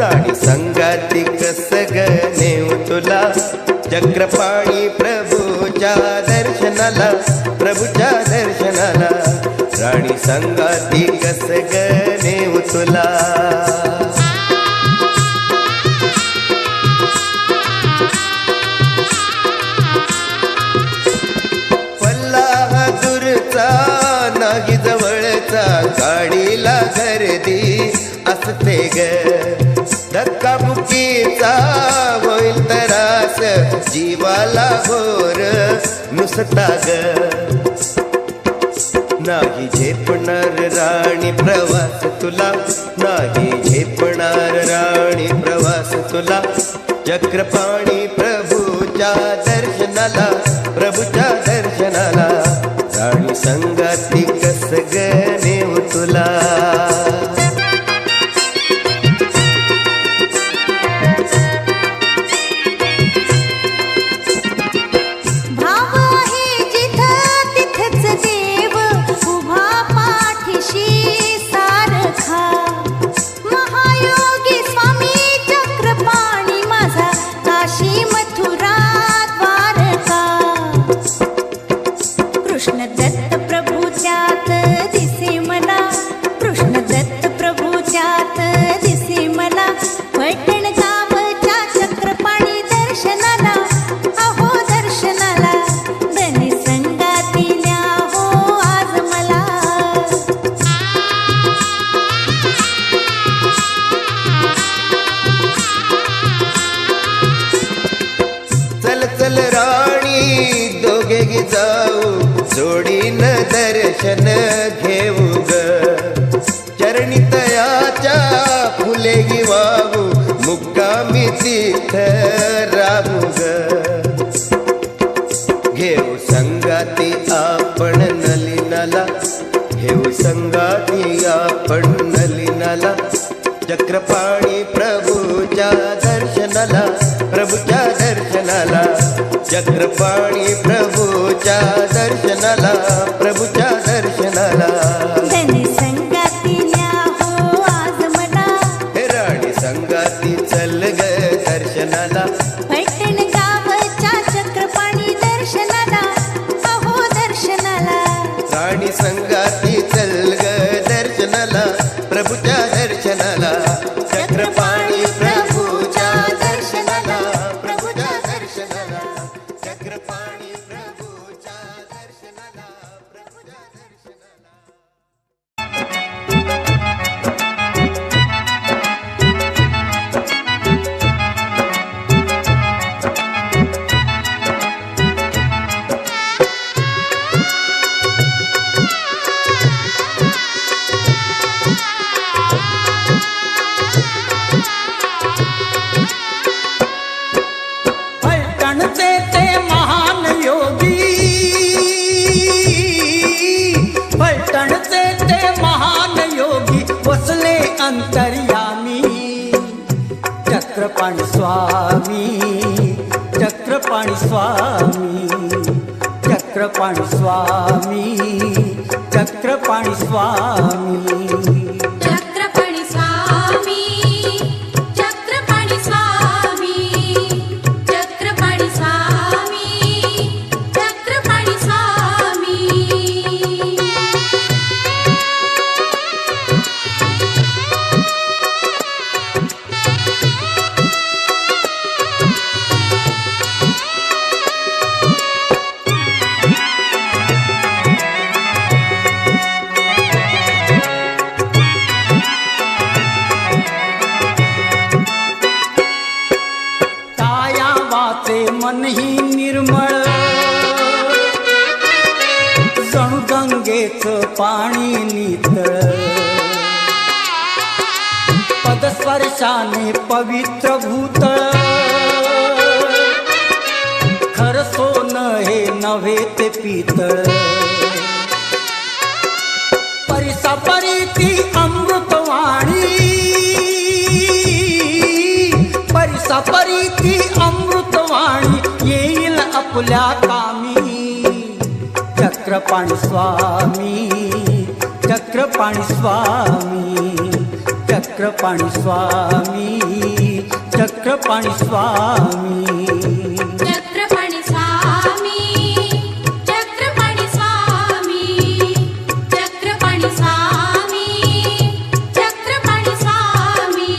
राणी संगाती कस ग नेऊ तुला चक्रपाणी प्रभूच्या दर्शनाला प्रभूच्या दर्शनाला राणी संगाती कस ग नेऊ तुला पल्ला दूरचा नाही जवळचा गाडीला गर्दी असते ग धक्काबुक्कीचा होईल त्रास जीवाला घोर नुसता ग नाही झेपणार राणी प्रवास तुला नाही झेपणार राणी प्रवास तुला चक्रपाणी प्रभूच्या दर्शनाला प्रभूच्या दर्शनाला राणी संगाती कस ग नेऊ तुला चल राणी दोघे जाऊ जोडीन दर्शन घेऊ ग चरणी तयाच्या फुले वाहू मुक्कामी तीर्थ राहू ग घेऊ संगाती आपण नलिनाला घेऊ संगाती आपण नलिनाला चक्रपाणी प्रभूच्या दर्शनाला प्रभूच्या दर्शनाला चक्रपाणी प्रभूच्या दर्शनाला प्रभूच्या दर्शनाला धनी संगाती न्या हो आज मला राणी संगाती चल ग दर्शनाला पैठण गावच्या चक्रपाणी दर्शनाला अहो दर्शनाला राणी संगाती चल ग दर्शनाला प्रभूच्या दर्शनाला चक्रपाणी प्रभूच्या दर्शनाला प्रभूच्या दर्शनाला चक्रपाणी प्रभूच्या दर्शनाला प्रभूच्या दर्शनाला अंतर्यामी चक्रपाणी स्वामी चक्रपाणी स्वामी चक्रपाणी स्वामी चक्रपाणी स्वामी चक्रपाणी स्वामी चक्रपाणी स्वामी चक्रपाणी स्वामी चक्रपाणी स्वामी मनही निर्मळ जणू गंगेचं पाणी नितळ पदस्पर्शाने पवित्र भूतळ खर सोनं हे नव्हे ते पितळ परिसापरीती अमृतवाणी परिसापरीती अमृतवाणी येईल आपल्या कामी चक्रपाणी स्वामी चक्रपाणी स्वामी चक्रपाणी स्वामी, चक्रपाणी स्वामी. चक्रपाणी स्वामी, चक्रपाणी स्वामी, चक्रपाणी स्वामी, चक्रपाणी स्वामी.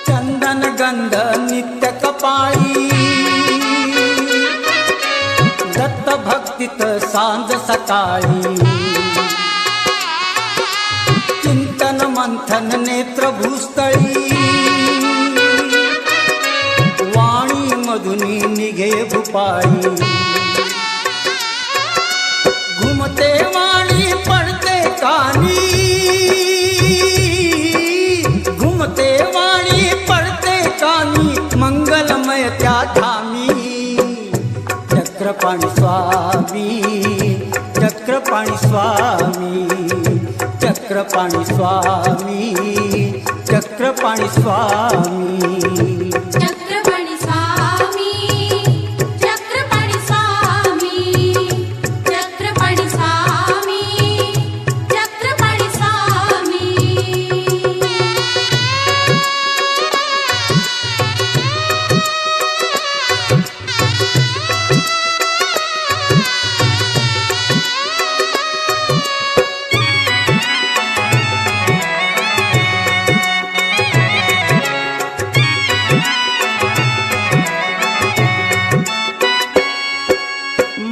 चंदन गंध नित्य कपाळी, दत्त भक्तीत सांज सकाळी. चिंतन मंथन नेत्र भूस्थळी, वाणी मधुनी निघे भूपाळी. घुमते वाणी पडते कानी, घुमते वाणी पडते कानी, मंगलमय त्या धामी. चक्रपाणी स्वामी, चक्रपाणी स्वामी, चक्रपाणी स्वामी, चक्रपाणी स्वामी. चक्रपाणी स्वामी, चक्रपाणी स्वामी, चक्रपाणी स्वामी, चक्रपाणी स्वामी.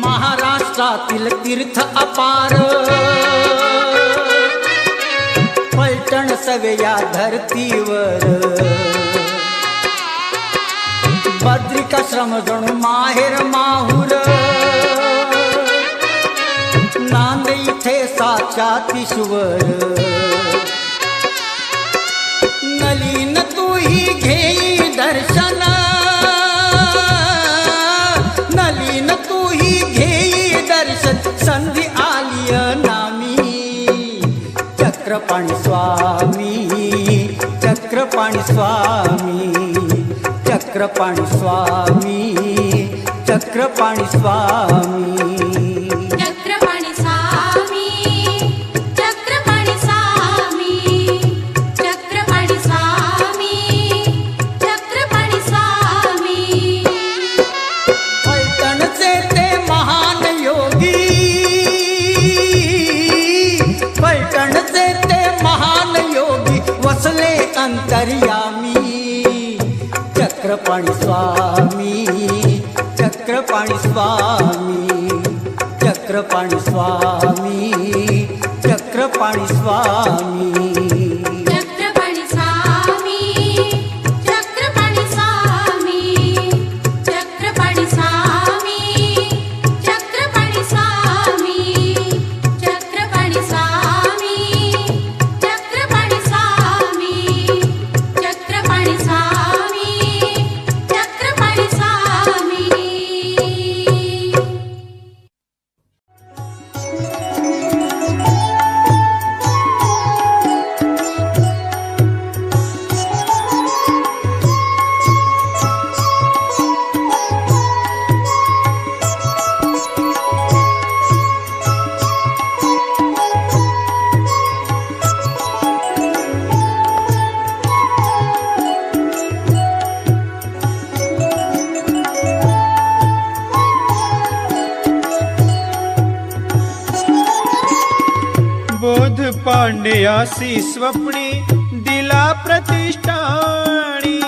महाराष्ट्रातील तीर्थ अपार, पलटण सवे या धरतीवर. बद्रिकाश्रम जणू माहेर माहूर, नांद इथे साक्षात ईश्वर. नलीन तूही घेई दर्शन, नलीन तूही घेई दर्शन, संधी आलिय नामी. चक्रपाणी स्वामी, चक्रपाणी स्वामी, चक्रपाणी स्वामी, चक्रपाणी स्वामी. चक्रपाणी स्वामी, चक्रपाणी स्वामी, चक्रपाणी स्वामी, चक्रपाणी स्वामी. फलटणचे ते महान योगी, फलटणचे ते महान योगी, वसले अंतर्यामी. चक्रपाणी स्वामी, चक्रपाणी स्वामी, चक्रपाणी स्वामी, चक्रपाणी स्वामी. चक्रपाणी स्वामी, चक्रपाणी स्वामी, चक्रपाणी स्वामी, चक्रपाणी स्वामी, चक्रपाणी स्वामी, चक्रपाणी स्वामी, चक्रपाणी स्वामी, चक्रपाणी स्वामी. बोध पांड्यासी स्वप्नी दिला प्रतिष्ठाणी,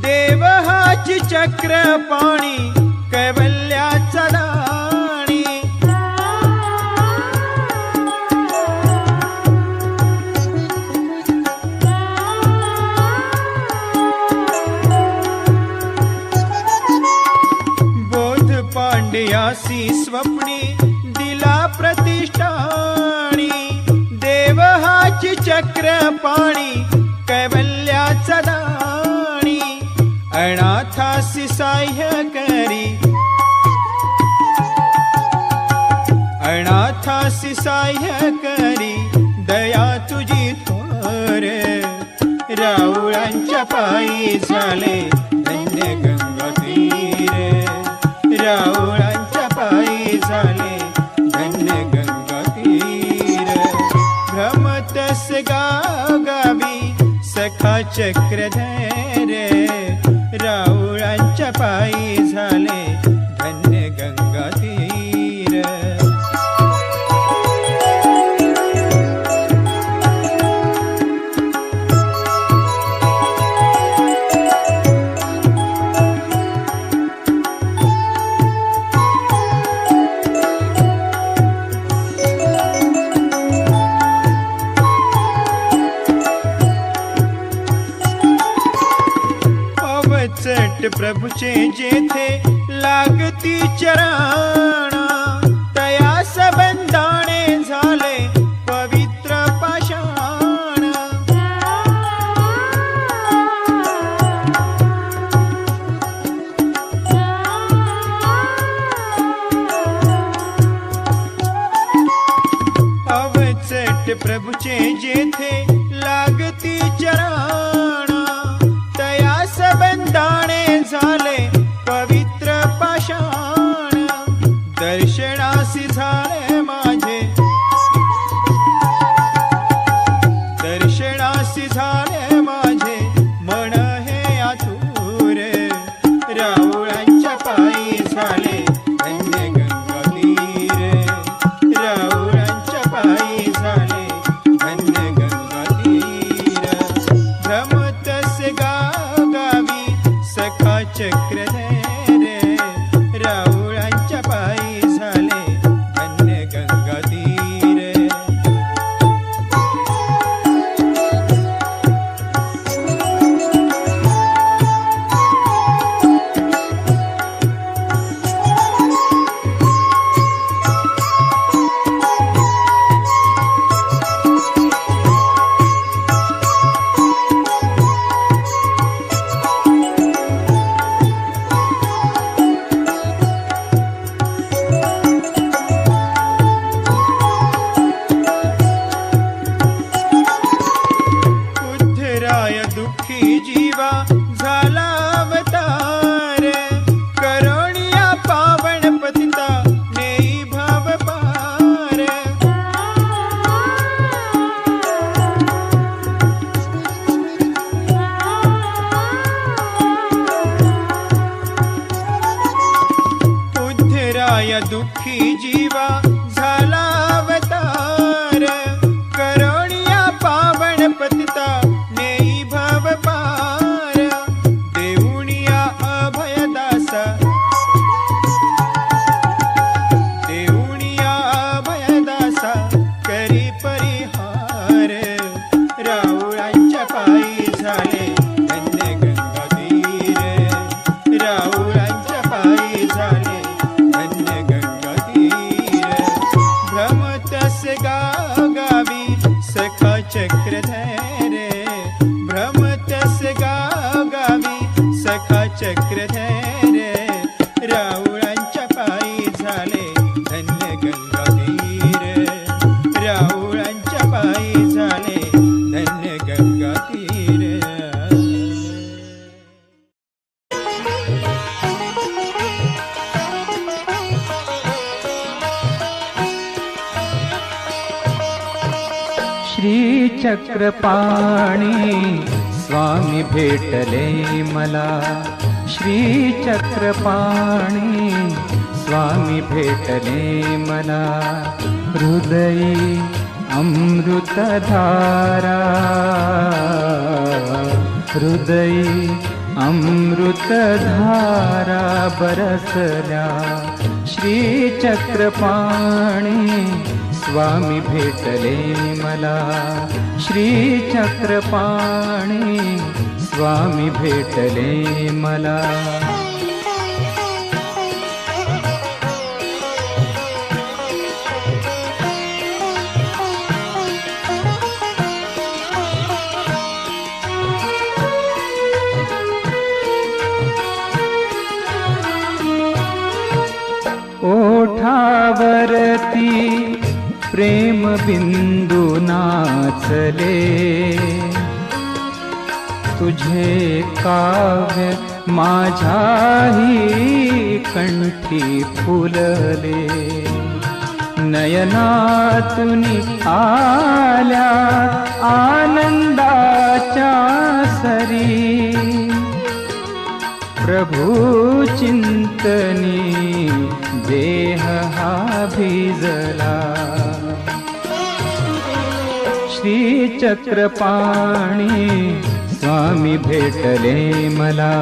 देव हाची चक्रपाणी कैवल्याचा दाणी. बोध पांड्यासी स्वप्नी दिला प्रतिष्ठाणी, देव हाची चक्रपाणी कैवल्याचा दाणी. अनाथासी साह्य करी अनाथासी साह्य करी दया तुझी थोर. राऊळांच्या पायी झाले धन्य गंगा तीर. राऊळांच्या पायी झाले धन्य गंगा तीर. भ्रमतस गावी सखा चक्रधर. राऊळांच्या पायी झाले धन्य गंगा तीर. अवचट प्रभूचे जेथे लागती चरण. तया सबंधाने झाले पवित्र पाषाण. अवचट प्रभूचे जेथे लागती चरण. तया सबंधाने झाले पवित्र पाषाण. दर्शनासी झाले माझे, दर्शनासी झाले माझे मन हे आतुर. राऊळांच्या पायी झाले धन्य गंगा तीर. राऊळांच्या पायी झाले धन्य गंगा तीर. भ्रमतस गावी सखा चक्रधर. राऊळांच्या पायी झाले धन्य गंगा तीर. उद्धराय दुःखी जीवा झाला अवतार. करुणिया पावन पतिता नेई भाव पार. उद्धराय दुःखी जीवा झाला अवतार. करुणिया पावन पतिता नेई भव पार. देऊनिया अभयदासा, देऊनिया अभयदासा करी परिहार. राऊळांच्या पायी झाले धन्य गंगा तीर. राऊळांच्या पायी झाले धन्य गंगा तीर. भ्रमतस गावी सखा चक्रधर. भ्रमतस गावी सखा चक्रधर. राऊळांच्या पायी झाले धन्य गंगा तीर. राऊळांच्या पायी झाले धन्य गंगा तीर. श्रीचक्रपाणी स्वामी भेटले मला. श्रीचक्रपाणी स्वामी भेटले मला. हृदयी अमृतधारा, हृदयी अमृतधारा बरसल्या. श्रीचक्रपाणी स्वामी भेटले मला. श्रीचक्रपाणी स्वामी भेटले मला. ओठा नेत्रावरती प्रेम बिंदू नाचले, तुझे काव्य माझ्याही कंठी फुलले, नयनातून आल्या आनंदाच्या सरी, प्रभू चिंतनी देह हा भिजला, श्री चक्रपाणी स्वामी भेटले मला,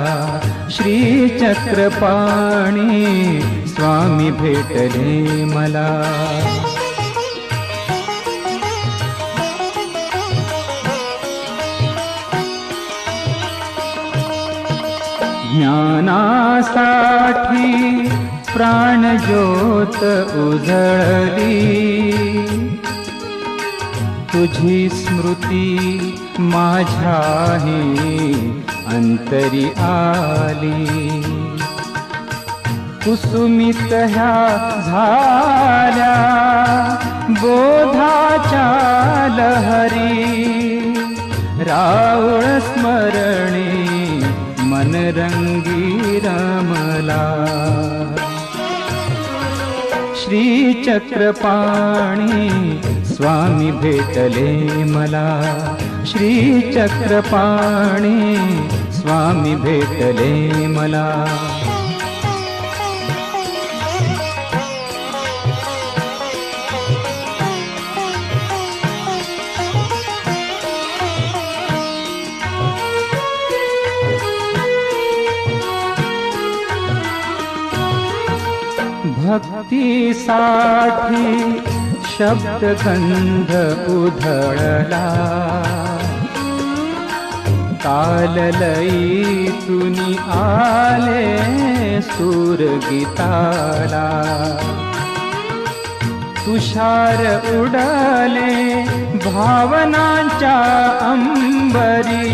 श्री चक्रपाणी स्वामी भेटले मला. ज्ञानासाठी प्राणज्योत उजळली, तुझी स्मृती माझ्याही अंतरी आली, कुसुमित ह्या झाल्या बोधाच्या लहरी, राऊळ स्मरणी मनरंगी रमला, श्री चक्रपाणी स्वामी भेटले मला, श्री चक्रपाणी स्वामी भेटले मला. भक्तीसाठी शब्दगंध उधळला, ताललयीतून आले सूरगीताला, तुषार उडले भावनांच्या अंबरी,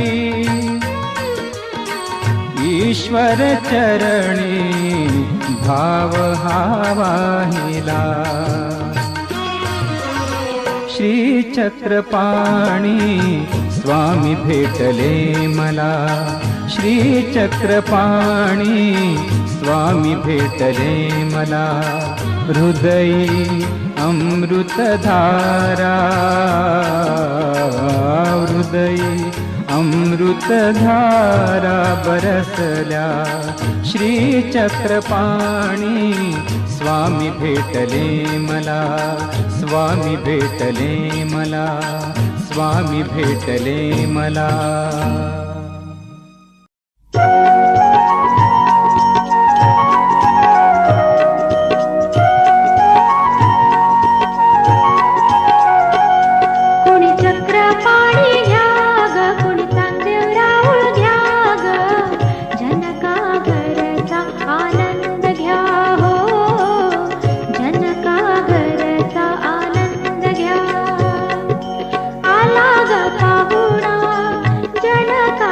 ईश्वर चरणी भाव हा वाहिला, श्री चक्रपाणी स्वामी भेटले मला, श्री चक्रपाणी स्वामी भेटले मला. हृदयी अमृतधारा, हृदयी अमृतधारा बरसल्या, श्री चक्रपाणी स्वामी भेटले मला, स्वामी भेटले मला, स्वामी भेटले मला. जनका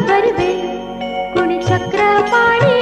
कर्वे कुणी चक्रपाणी